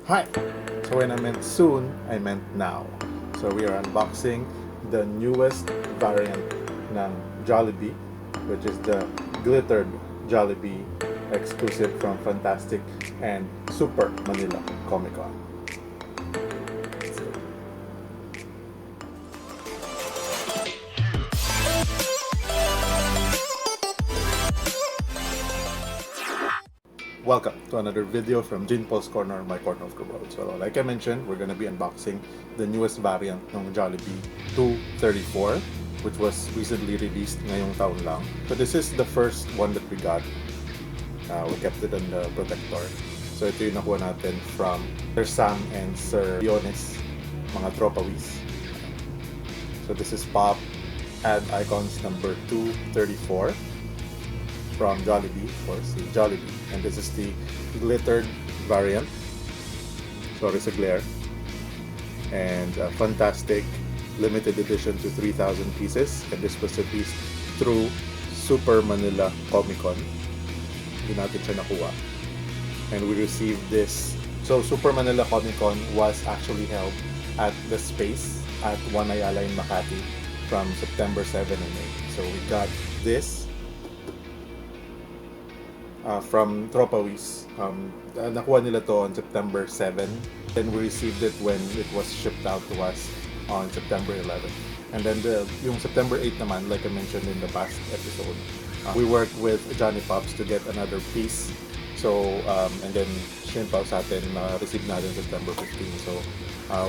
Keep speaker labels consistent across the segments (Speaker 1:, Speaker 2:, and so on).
Speaker 1: Hi! So when I meant soon, I meant now. So we are unboxing the newest variant ng Jollibee, which is the glittered Jollibee exclusive from Funtastik and SuperManila Comic Con. Welcome to another video from JinPol's Corner, my corner of the world. So like I mentioned, we're going to be unboxing the newest variant ng Jollibee 234, which was recently released ngayong taon lang. So this is the first one that we got. We kept it in the protector. So ito yung nakuha natin from Sir Sam and Sir Dionis, mga tropawis. So this is Pop Ad Icons number 234 from Jollibee, of course, the Jollibee. And this is the glittered variant. Sorry sa glare. And Funtastik limited edition to 3,000 pieces. And this was released through SuperManila Comic Con. Hindi natin siya nakuha. And we received this. So SuperManila Comic Con was actually held at the space at One Ayala in Makati from September 7 and 8. So we got this from Tropawis. Nakuha nila to on September 7. Then we received it when it was shipped out to us on September 11. And then yung September 8 naman, like I mentioned in the past episode, we worked with Johnny Pops to get another piece. So, and then JinPoL sa atin, receive natin September 15. So,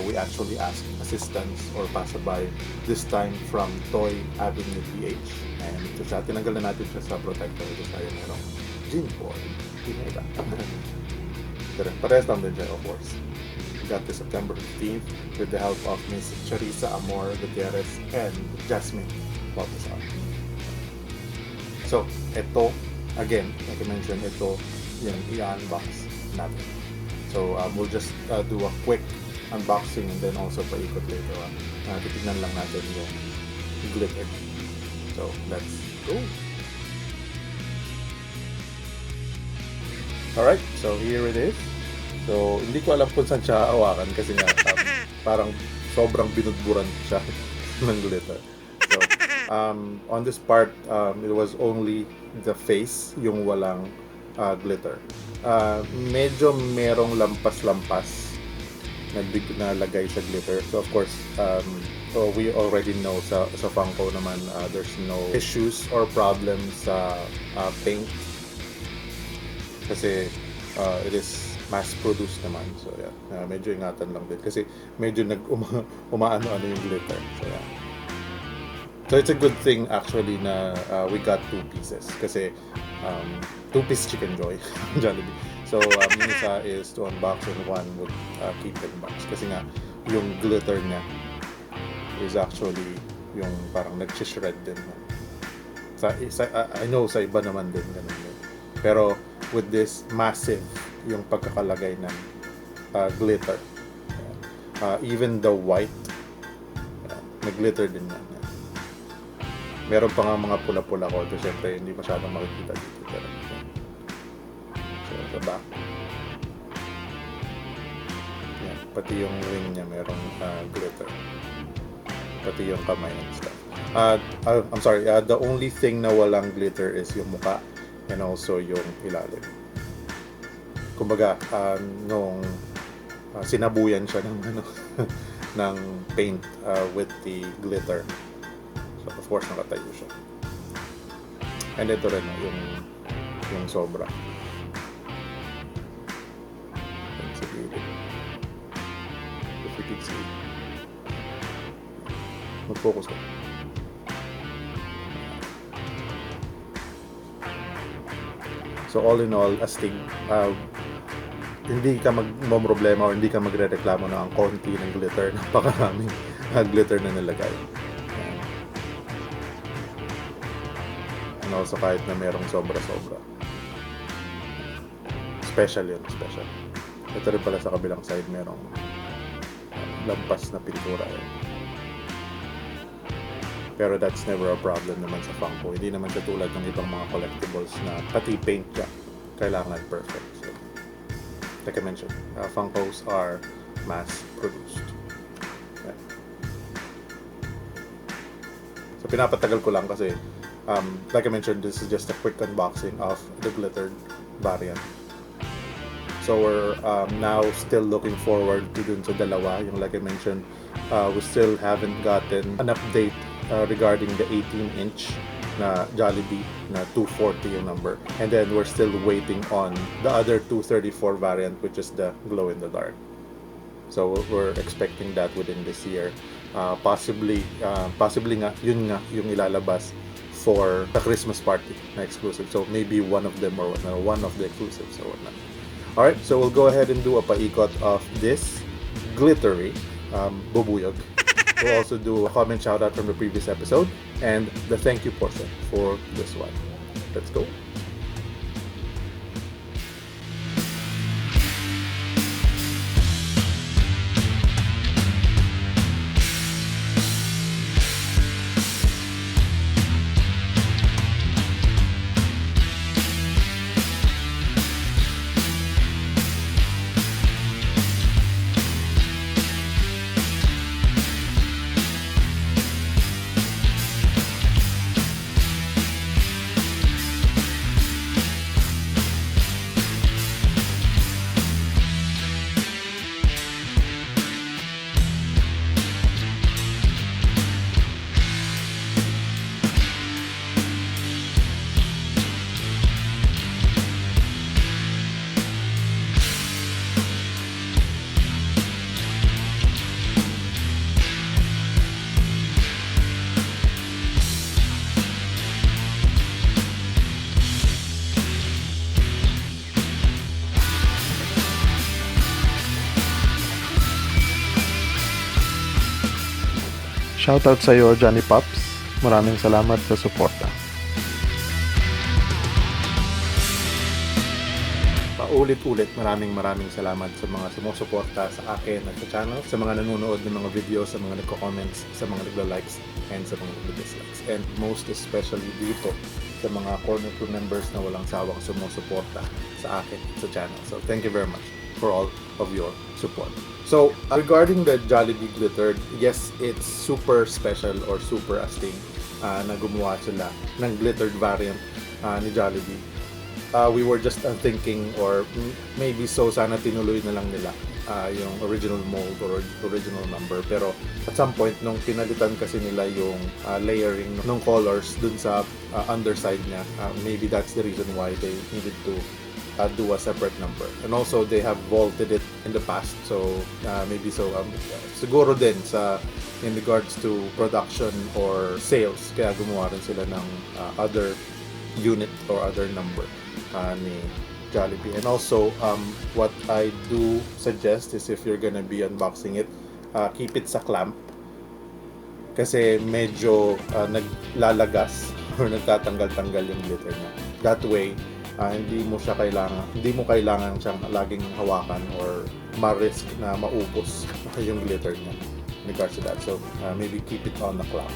Speaker 1: we actually asked assistance or passerby this time from Toy Avenue PH. And ito siya, tinanggal na natin siya sa protector. Ito siya yung merong JinPoL. Pineda. Pero parehas lang din siya, of course. We got this September 15th with the help of Miss Charissa Amor Gutierrez and Jasmine Baltazar. So, ito, again, like I mentioned, ito yung i-unbox natin. So, we'll just do a quick unboxing and then also paikot later on. Titignan lang natin yung glitter. So, let's go! Alright, so here it is. So, hindi ko alam kung saan siya hawakan kasi nga parang sobrang binudburan siya ng glitter. So, on this part, it was only the face yung walang glitter. Medyo merong lampas-lampas na lagay sa glitter. So, of course, so we already know sa Funko naman, there's no issues or problems sa paint. Kasi it is mass-produced naman. So, yeah. Medyo ingatan lang din. Kasi medyo umaano-ano yung glitter. So, yeah. So, it's a good thing actually na we got 2 pieces. Kasi 2-piece chicken joy Jollibee. So, yung isa is to unbox and one would keep it in box. Kasi nga, yung glitter niya is actually yung parang nag-shred din. I know sa iba naman din ganun din. Pero with this massive yung pagkakalagay ng glitter, even the white nag-glitter din yan. Meron pa nga mga pula-pula ko, so syempre hindi masyadong makikita dito. So sa back, yan, pati yung ring niya merong glitter, pati yung kamay and stuff. I'm sorry, the only thing na walang glitter is yung mukha and also yung ilalim. Kumbaga, nung sinabuyan siya ng ng paint with the glitter. So, of course, nakatayo siya. And ito rin, yung sobra. Sa gilid. If you can see. Mag-focus ka. So all in all, astig, hindi ka problema o hindi ka magre-reklamo na ang konti ng glitter, napakaraming glitter na nilagay. And also kahit na merong sobra-sobra. Special yun, special. Ito rin pala sa kabilang side, merong lampas na pintura yun. Pero that's never a problem naman sa Funko. Hindi naman siya tulad ng ibang mga collectibles na pati paint siya kailangan perfect. So, like I mentioned, Funkos are mass produced. Okay. So pinapatagal ko lang kasi like I mentioned, this is just a quick unboxing of the glittered variant. So we're now still looking forward to dun sa dalawa. Yung like I mentioned, we still haven't gotten an update regarding the 18-inch na Jollibee na 240 yung number. And then we're still waiting on the other 234 variant, which is the glow-in-the-dark. So we're expecting that within this year. Possibly nga, yun nga yung ilalabas for the Christmas party na exclusive. So maybe one of them or one of the exclusives or whatnot. Alright, so we'll go ahead and do a paikot of this glittery bubuyog. We'll also do a comment shout out from the previous episode and the thank you portion for this one. Let's go. Shoutout sa iyo, Johnny Pops. Maraming salamat sa suporta. Paulit-ulit, maraming salamat sa mga sumusuporta sa akin at sa channel, sa mga nanonood ng mga videos, sa mga nagko-comments, sa mga nagla-likes, and sa mga nagla-dislikes. And most especially dito, sa mga corner crew members na walang sawang sumusuporta sa akin sa channel. So thank you very much for all of your support. So, regarding the Jollibee Glittered, yes, it's super special or super astig na gumawa sila ng glittered variant ni Jollibee. We were just thinking or maybe sana tinuloy na lang nila yung original mold or original number. Pero at some point, nung pinalitan kasi nila yung layering ng colors dun sa underside niya, maybe that's the reason why they needed to do a separate number. And also they have vaulted it in the past, so maybe siguro din sa in regards to production or sales, kaya gumawa rin sila ng other unit or other number ni Jollibee. And also what I do suggest is if you're gonna be unboxing it, keep it sa clamp kasi medyo naglalagas or nagtatanggal-tanggal yung glitter niya. That way hindi mo kailangan siyang laging hawakan or ma-risk na maubos yung glitter niya in regards to that. So maybe keep it on the clamp.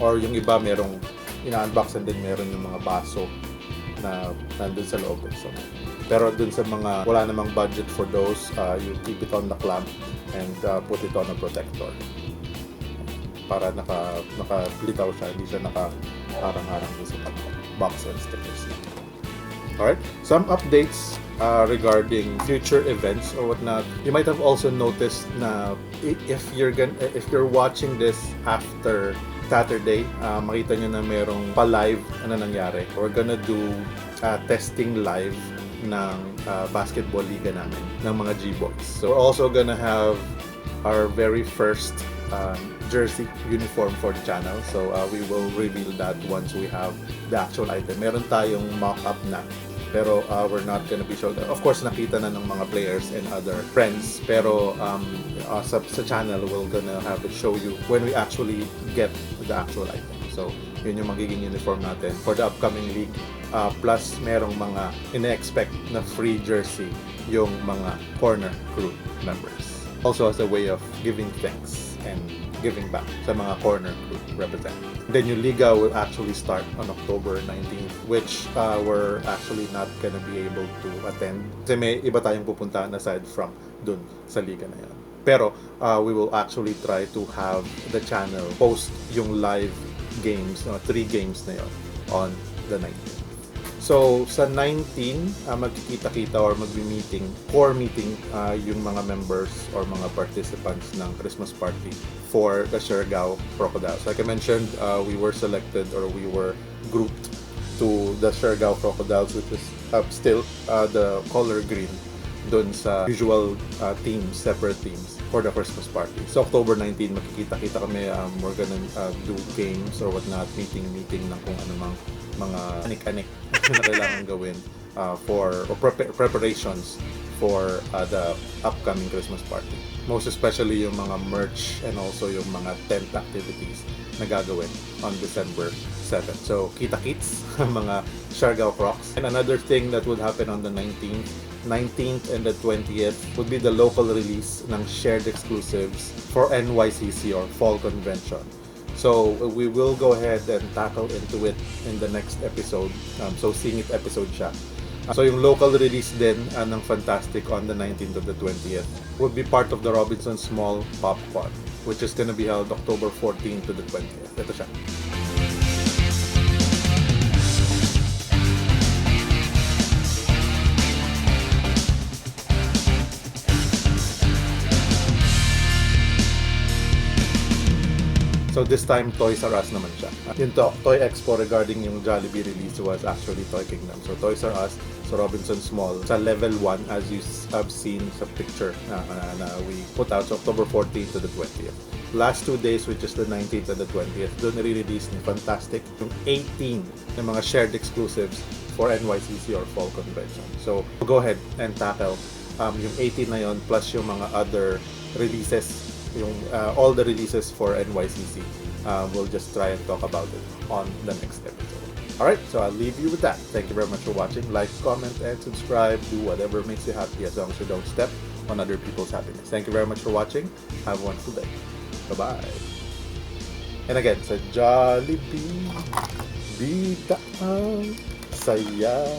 Speaker 1: Or yung iba merong ina-unbox and then meron yung mga baso na nandun sa loob. So, pero dun sa mga wala namang budget for those, you keep it on the clamp and put it on a protector para nakalitaw siya, hindi siya nakaharang-harang sa box and stickers. Alright, some updates regarding future events or whatnot. You might have also noticed na if you're watching this after Saturday, makita nyo na merong pa-live na nangyari. We're gonna do testing live ng basketball liga namin, ng mga G-Boys. So we're also gonna have our very first jersey uniform for the channel. So we will reveal that once we have the actual item. Meron tayong mock-up na, pero we're not gonna be showing. Of course, nakita na ng mga players and other friends, pero sa channel, we're gonna have it show you when we actually get the actual item. So yun yung magiging uniform natin for the upcoming league. Plus, merong mga ina-expect na free jersey yung mga corner crew members. Also as a way of giving thanks and giving back sa mga corner group representatives. Then yung Liga will actually start on October 19th, which we're actually not gonna be able to attend. Kasi may iba tayong pupuntahan aside from dun sa Liga na yan. Pero we will actually try to have the channel post yung live games, 3 games na yon on the 19th. So, sa 19, magkikita-kita or magbi-meeting, core meeting, yung mga members or mga participants ng Christmas party for the Siargao Crocodiles. Like I mentioned, we were selected or we were grouped to the Siargao Crocodiles, which is still the color green dun sa usual teams, separate teams for the Christmas party. So, October 19, makikita-kita kami. We're gonna do games or whatnot, meeting ng kung ano mang mga anik-anik na kailangan gawin for preparations for the upcoming Christmas party. Most especially yung mga merch and also yung mga tent activities na gagawin on December 7. So, kita-kits mga Siargao Crocs. And another thing that would happen on the 19th and the 20th would be the local release ng shared exclusives for NYCC or Fall Convention. So, we will go ahead and tackle into it in the next episode. So, singit episode siya. So, yung local release din ng Funtastik on the 19th to the 20th would be part of the Robinson's Small Pop Con, which is gonna be held October 14th to the 20th. Ito siya. So this time, Toys R Us naman siya. Yung Toy Expo regarding yung Jollibee release was actually Toy Kingdom. So Toys R Us, so Robinson's Mall, sa level 1 as you have seen sa picture na we put out, so October 14th to the 20th. Last 2 days, which is the 19th and the 20th, doon nare-release ni Funtastik yung 18 na mga shared exclusives for NYCC or Fall Convention. So go ahead and tackle yung 18 na yon plus yung mga other releases, yung all the releases for NYCC. We'll just try and talk about it on the next episode. Alright, so I'll leave you with that. Thank you very much for watching. Like, comment, and subscribe. Do whatever makes you happy as long as you don't step on other people's happiness. Thank you very much for watching. Have a wonderful day. Bye-bye. And again, sa Jollibee, bida ang saya.